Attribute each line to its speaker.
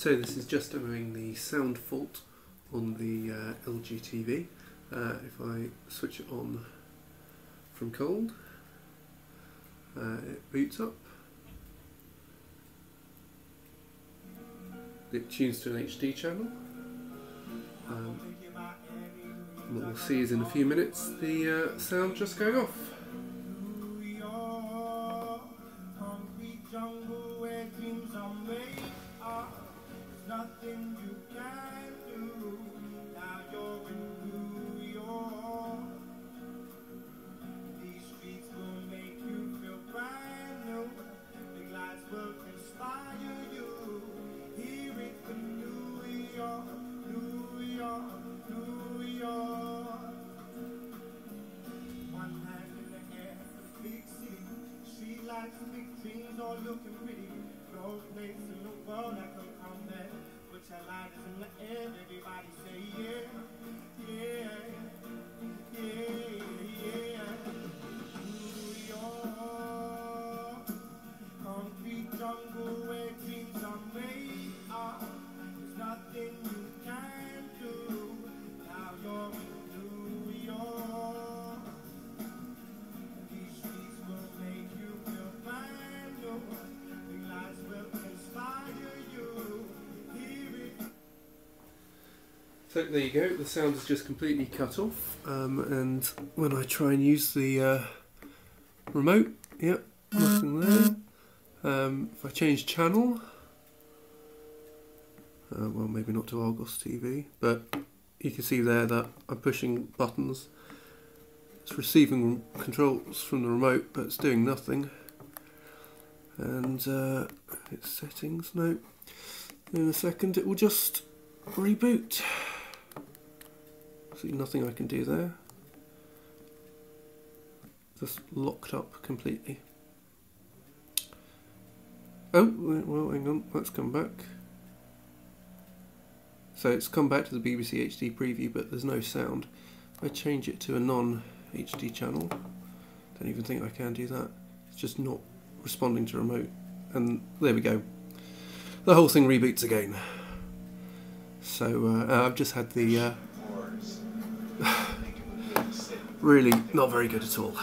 Speaker 1: So this is just demoing the sound fault on the LG TV. If I switch it on from cold, it boots up. It tunes to an HD channel. What we'll see is in a few minutes the sound just going off.
Speaker 2: Nothing you can do. Now you're in New York. These streets will make you feel brand new. Big lights will inspire you. Hear it in New York, New York, New York. One hand in the air, big city. Street lights, big dreams, all looking pretty. No place in the world that can come back. Put your lighters in the air, everybody say yeah, yeah, yeah, yeah. New York, concrete jungle where dreams are made of. There's nothing you can do. Now you're in New York. These streets will make you feel brand new. Big lights will inspire you.
Speaker 1: So there you go, the sound is just completely cut off, and when I try and use the remote, yep, nothing there. If I change channel, well, maybe not to Argos TV, but you can see there that I'm pushing buttons. It's receiving controls from the remote, but it's doing nothing. And its settings, no. In a second it will just reboot. See, nothing I can do there. Just locked up completely. Oh, well, hang on, let's come back. So it's come back to the BBC HD preview, but there's no sound. I change it to a non-HD channel. Don't even think I can do that. It's just not responding to remote. And there we go. The whole thing reboots again. So I've just had the really not very good at all.